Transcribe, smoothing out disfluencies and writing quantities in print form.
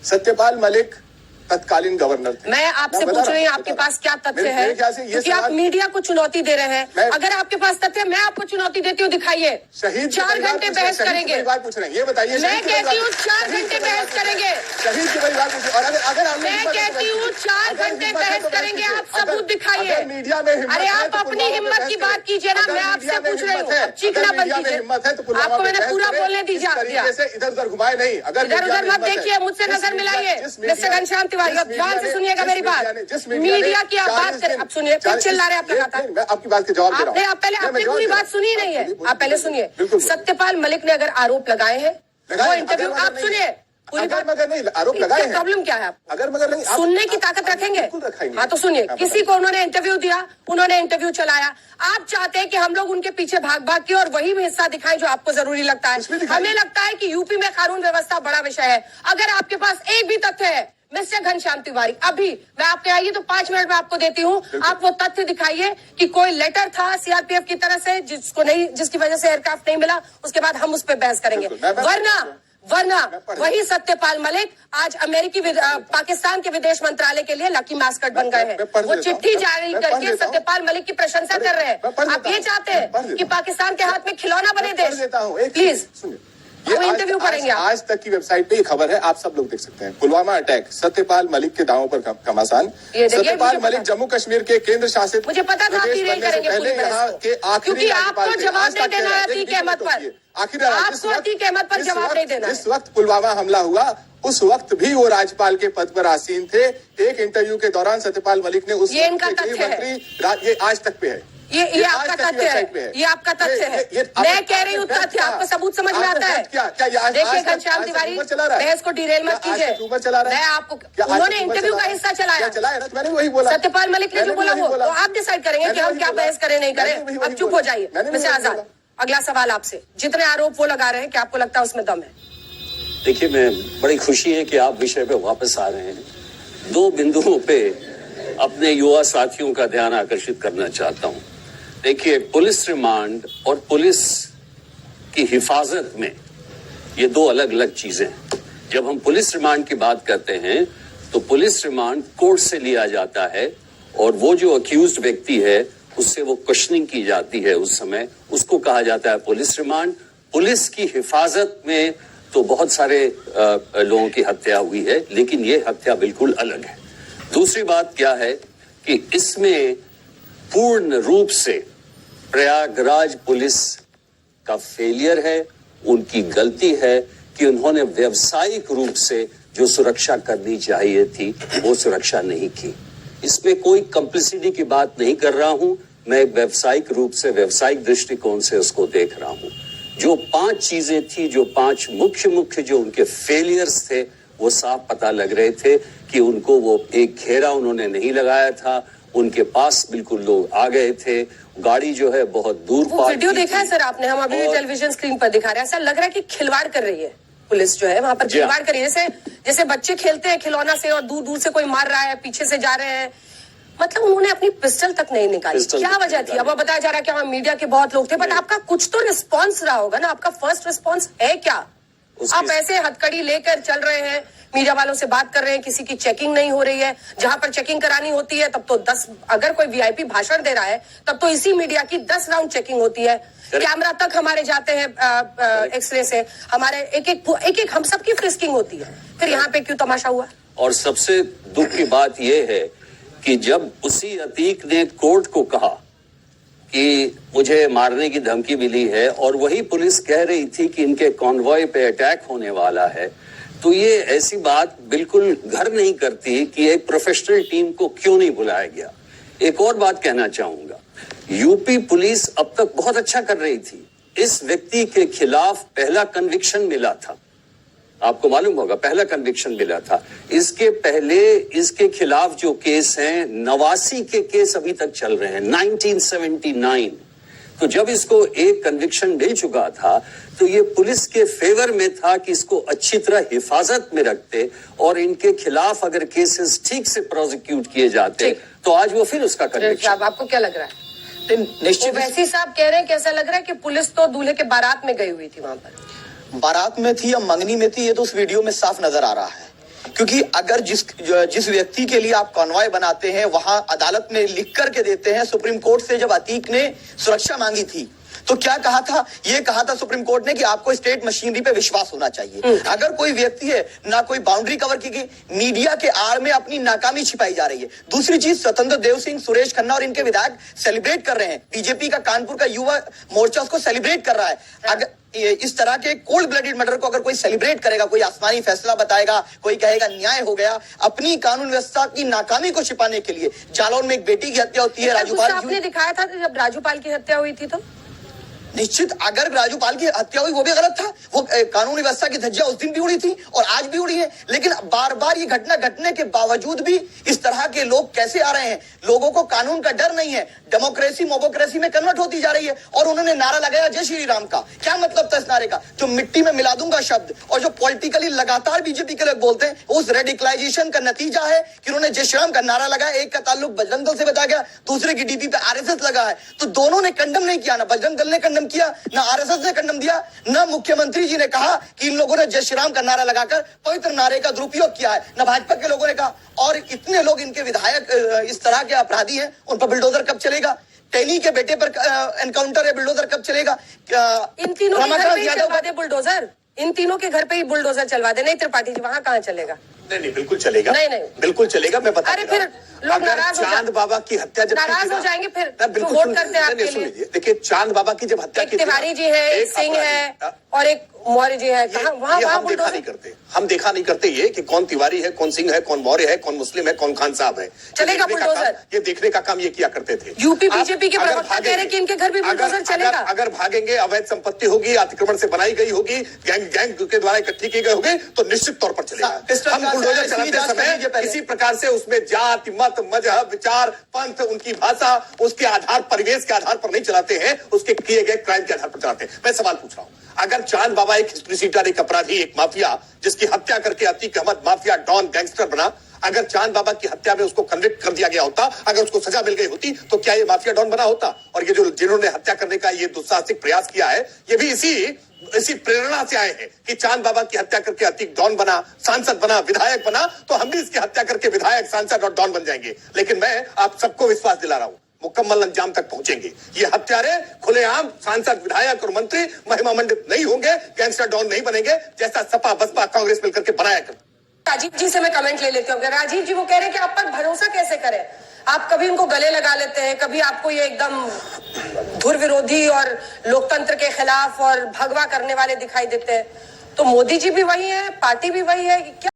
सत्यपाल मलिक तत्कालीन गवर्नर थे। मैं आपसे पूछ रही हूँ आपके पास क्या तथ्य है, क्योंकि आप मीडिया को चुनौती दे रहे हैं। अगर आपके पास तथ्य है, मैं आपको चुनौती देती हूँ, दिखाइए। शहीद 4 घंटे बहस करेंगे। पूछ रहे हैं, ये बताइए। मैं कहती हूँ 4 घंटे बहस करेंगे। शहीद की परिवार पूछ, और अगर मैं कहती हूँ 4 घंटे बहस करेंगे। आप सबूत दिखाइए। मीडिया में अरे आप अपनी हिम्मत की बात कीजिए ना, मैं आपसे पूछ रही हूँ। चीखना बंद कीजिए। आपको मैंने पूरा बोलने दीजिए। इधर उधर घुमाए नहीं, अगर इधर उधर मत देखिए, मुझसे नजर मिलाइए। मिस्टर घनश्याम तिवारी, अब ध्यान से सुनिएगा मेरी बात। मीडिया की आप बात करें, अब सुनिए, फिर चिल्ला रहे आप लगातार। मैं आपकी बात के जवाब दे रहा हूं। आप पहले आपने पूरी बात सुनी नहीं है, आप पहले सुनिए। सत्यपाल मलिक ने अगर आरोप लगाए हैं, वो इंटरव्यू आप सुनिए पूरी बात। अगर नहीं आरोप लगाए हैं, प्रॉब्लम क्या है? अगर मगर नहीं सुनने की ताकत रखेंगे। हाँ तो सुनिए, किसी को उन्होंने इंटरव्यू दिया, उन्होंने इंटरव्यू चलाया। आप चाहते हैं कि हम लोग उनके पीछे भाग भाग के और वही हिस्सा दिखाएं जो आपको जरूरी लगता है। हमें लगता है कि यूपी में कानून व्यवस्था बड़ा विषय है। अगर आपके पास एक भी तथ्य है मिस्टर घनश्याम तिवारी, अभी मैं आपके आइए तो 5 मिनट में आपको देती हूँ, आप वो तथ्य दिखाइए कि कोई लेटर था सीआरपीएफ की तरफ से जिसकी वजह से एयरक्राफ्ट नहीं मिला। उसके बाद हम उस पर बहस करेंगे। वरना वही सत्यपाल मलिक आज अमेरिकी पाकिस्तान के विदेश मंत्रालय के लिए लकी मास्कट बन गए हैं। वो चिट्ठी जारी करके सत्यपाल मलिक की प्रशंसा कर रहे हैं। आप ये चाहते हैं कि पाकिस्तान के हाथ में खिलौना बने देश? प्लीज इंटरव्यू करेंगे। आज तक की वेबसाइट पे ये खबर है, आप सब लोग देख सकते हैं। पुलवामा अटैक, सत्यपाल मलिक के दावों पर घमासान। सत्यपाल मलिक जम्मू कश्मीर के केंद्र शासित मुझे पता था पहले यहाँ के आखिरी आपको जवाब नहीं देना है अतीक अहमद पर। आखिर आपको अतीक अहमद पर जवाब नहीं देना। जिस वक्त पुलवामा हमला हुआ उस वक्त भी वो राज्यपाल के पद पर आसीन थे। एक इंटरव्यू के दौरान सत्यपाल मलिक ने उस ये इनका तथ्य है, ये आज तक पे है। ये आपका तथ्य है, ये आपका तथ्य है। मैं कह रही हूँ तथ्य, आपको सबूत समझ में आता है? देखिए घनश्याम तिवारी, बहस को डिरेल मत कीजिए। मैं आपको, उन्होंने इंटरव्यू का हिस्सा चलाया, सत्यपाल मलिक ने जो बोला वो तो आप डिसाइड करेंगे कि हम क्या बहस करें नहीं करें। अब चुप हो जाइए। मिस्टर आजाद, अगला सवाल आपसे, जितने आरोप वो लगा रहे हैं, क्या आपको लगता है उसमें दम है? देखिए, मैं बड़ी खुशी है कि आप विषय पे वापस आ रहे हैं। 2 बिंदुओं पे अपने युवा साथियों का ध्यान आकर्षित करना चाहता हूं। देखिए, पुलिस रिमांड और पुलिस की हिफाजत में ये 2 अलग अलग चीजें हैं। जब हम पुलिस रिमांड की बात करते हैं तो पुलिस रिमांड कोर्ट से लिया जाता है और वो जो अक्यूज्ड व्यक्ति है उससे वो क्वेश्चनिंग की जाती है, उस समय उसको कहा जाता है पुलिस रिमांड। पुलिस की हिफाजत में तो बहुत सारे लोगों की हत्या हुई है, लेकिन ये हत्या बिल्कुल अलग है। दूसरी बात क्या है कि इसमें पूर्ण रूप से प्रयागराज पुलिस का फेलियर है, उनकी गलती है कि उन्होंने व्यावसायिक रूप से जो सुरक्षा करनी चाहिए थी वो सुरक्षा नहीं की। इसमें कोई कंप्लिसिटी की बात नहीं कर रहा हूं, मैं व्यावसायिक रूप से, व्यावसायिक दृष्टिकोण से उसको देख रहा हूं। जो 5 चीजें थी, जो 5 मुख्य जो उनके फेलियर्स थे, वो साफ पता लग रहे थे कि उनको वो एक घेरा उन्होंने नहीं लगाया था, उनके पास बिल्कुल लोग आ गए थे, गाड़ी जो है बहुत दूर पार्क। वीडियो देखा है सर आपने? हम अभी टेलीविजन स्क्रीन पर दिखा रहे हैं। ऐसा लग रहा है कि खिलवाड़ कर रही है पुलिस, जो है वहां पर खिलवाड़ कर रही है। जैसे बच्चे खेलते हैं खिलौना से और दूर दूर से कोई मार रहा है, पीछे से जा रहे हैं। मतलब उन्होंने अपनी पिस्टल तक नहीं निकाली। क्या वजह थी? अब बताया जा रहा है कि हाँ मीडिया के बहुत लोग थे, बट आपका कुछ तो रिस्पॉन्स रहा होगा ना। आपका फर्स्ट रिस्पॉन्स है क्या? आप ऐसे हथकड़ी लेकर चल रहे हैं, मीडिया वालों से बात कर रहे हैं, किसी की चेकिंग नहीं हो रही है। जहां पर चेकिंग करानी होती है तब तो 10, अगर कोई वीआईपी भाषण दे रहा है तब तो इसी मीडिया की 10 राउंड चेकिंग होती है। कैमरा तक हमारे जाते हैं एक्सरे से, हमारे एक हम सबकी फ्रिस्किंग होती है। फिर यहाँ पे क्यों तमाशा हुआ? और सबसे दुख की बात यह है कि जब उसी अतीक ने कोर्ट को कहा कि मुझे मारने की धमकी मिली है और वही पुलिस कह रही थी कि इनके कॉन्वॉय पे अटैक होने वाला है, तो ये ऐसी बात बिल्कुल घर नहीं करती कि एक प्रोफेशनल टीम को क्यों नहीं बुलाया गया। एक और बात कहना चाहूंगा, यूपी पुलिस अब तक बहुत अच्छा कर रही थी। इस व्यक्ति के खिलाफ पहला कन्विक्शन मिला था, आपको मालूम होगा, पहला कन्विक्शन मिला था। इसके पहले इसके खिलाफ जो केस हैं, 89 के केस अभी तक चल रहे हैं, 1979। तो जब इसको एक कन्विक्शन मिल चुका था तो ये पुलिस के फेवर में था कि इसको अच्छी तरह हिफाजत में रखते और इनके खिलाफ अगर केसेस ठीक से प्रोसिक्यूट किए जाते तो आज वो फिर उसका कन्विक्शन। आपको क्या लग रहा है? निश्चित वैसी साहब कह रहे हैं कि ऐसा लग रहा है कि पुलिस तो दूल्हे के बारात में गई हुई थी, वहां पर बारात में थी या मंगनी में थी, ये तो उस वीडियो में साफ नजर आ रहा है। क्योंकि अगर जिस व्यक्ति के लिए आप कॉन्वॉय बनाते हैं वहां अदालत में लिख करके देते हैं, सुप्रीम कोर्ट से जब अतीक ने सुरक्षा मांगी थी तो क्या कहा था? ये कहा था सुप्रीम कोर्ट ने कि आपको स्टेट मशीनरी पे विश्वास होना चाहिए। अगर कोई व्यक्ति है, ना कोई बाउंड्री कवर की गई, मीडिया के आड़ में अपनी नाकामी छिपाई जा रही है। दूसरी चीज, स्वतंत्र देव सिंह, सुरेश खन्ना और इनके विधायक सेलिब्रेट कर रहे हैं। बीजेपी का कानपुर का युवा मोर्चा उसको सेलिब्रेट कर रहा है। अगर इस तरह के कोल्ड ब्लडेड मर्डर को अगर कोई सेलिब्रेट करेगा, कोई आसमानी फैसला बताएगा, कोई कहेगा न्याय हो गया, अपनी कानून व्यवस्था की नाकामी को छिपाने के लिए। जालौन में एक बेटी की हत्या होती है, राजूपाल आपने दिखाया था जब राजूपाल की हत्या हुई थी तो निश्चित अगर राजूपाल की हत्या हुई वो भी गलत था। वो कानूनी व्यवस्था की धज्जियां उस दिन भी उड़ी थी और आज भी उड़ी है। लेकिन बार बार ये घटना घटने के बावजूद भी इस तरह के लोग कैसे आ रहे हैं? लोगों को कानून का डर नहीं है। डेमोक्रेसी मोबोक्रेसी में कन्वर्ट होती जा रही है। और उन्होंने नारा लगाया जय श्री राम का। क्या मतलब था इस नारे का? जो मिट्टी में मिला दूंगा शब्द, और जो पॉलिटिकली लगातार बीजेपी के लोग बोलते हैं, उस रेडिकलाइजेशन का नतीजा है कि उन्होंने जय श्री राम का नारा लगाया। एक का ताल्लुक बजरंग दल से बताया गया, दूसरे की डीपी पे आरएसएस लगा है। तो दोनों ने कंडम नहीं किया, ना बजरंग दल ने कंडम किया, ना आरएसएस ने कंडम दिया, ना मुख्यमंत्री जी ने कहा कि इन लोगों ने जय श्री राम का नारा लगाकर पवित्र नारे का दुरुपयोग किया है, ना भाजपा के लोगों ने कहा। और इतने लोग इनके विधायक इस तरह के अपराधी हैं, उन पर बुलडोजर कब चलेगा? टेनी के बेटे पर एनकाउंटर या बुलडोजर कब चलेगा? इन तीनों के घर पे ही चलवा दे बुलडोजर। इन तीनों के घर पे ही बुलडोजर चलवा दे। नहीं त्रिपाठी जी, वहां कहाँ चलेगा? नहीं, बिल्कुल चलेगा। नहीं, बिल्कुल चलेगा। मैं बता अरे फिर लोग नाराज चांद बाबा की हत्या जब नाराज हो जाएंगे, फिर तो वोट करते हैं आपके लिए। देखिए, चांद बाबा की जब हत्या की, तिवारी जी है, एक सिंह है और एक मौर्य जी है। वहाँ हम देखा नहीं करते। हम देखा नहीं करते ये कि कौन तिवारी है, कौन सिंह है, कौन मौर्य है, कौन मुस्लिम है, कौन खान साहब है। चलेगा बुलडोजर। ये देखने का काम ये किया करते थे। यूपी बीजेपी के प्रवक्ता कह रहे हैं कि इनके घर भी बुलडोजर चलेगा। अगर भागेंगे, अवैध संपत्ति होगी, अतिक्रमण से बनाई गई होगी, गैंग के द्वारा इकट्ठी की गई होगी, तो निश्चित तौर पर चलेगा। हम बुलडोजर चलाते समय किसी प्रकार से उसमें जाति, मत, मजहब, विचार, पंथ, उनकी भाषा, उसके आधार, परिवेश के आधार पर नहीं चलाते हैं, उसके किए गए क्राइम के आधार पर चलाते हैं। मैं सवाल पूछ रहा हूं, अगर चांद बाबा एक हिस्ट्री सीटर, एक अपराधी, एक माफिया, जिसकी हत्या करके Atiq Ahmed mafia don gangster बना, अगर चांद बाबा की हत्या में उसको कन्विक्ट कर दिया गया होता, अगर उसको सजा मिल गई होती, तो क्या ये माफिया डॉन बना होता? और ये जो जिन्होंने हत्या करने का ये दुस्साहसिक प्रयास किया है, ये भी इसी प्रेरणा से आए हैं कि चांद बाबा की हत्या करके अतीक डॉन बना, सांसद बना, विधायक बना, तो हम भी इसकी हत्या करके विधायक, सांसद और डॉन बन जाएंगे। लेकिन मैं आप सबको विश्वास दिला रहा हूं, मुकम्मल अंजाम तक पहुंचेंगे। ये हत्यारे खुलेआम सांसद, विधायक और मंत्री महिमा मंडित नहीं होंगे, गैंगस्टर डॉन नहीं बनेंगे, जैसा सपा, बसपा, कांग्रेस मिलकर के बनाया कर। राजीव जी से मैं कमेंट ले लेती हूँ। राजीव जी वो कह रहे हैं कि आप पर भरोसा कैसे करें? आप कभी इनको गले लगा लेते हैं, कभी आपको ये एकदम धुर विरोधी और लोकतंत्र के खिलाफ और भगवा करने वाले दिखाई देते हैं। तो मोदी जी भी वही है, पार्टी भी वही है, क्या?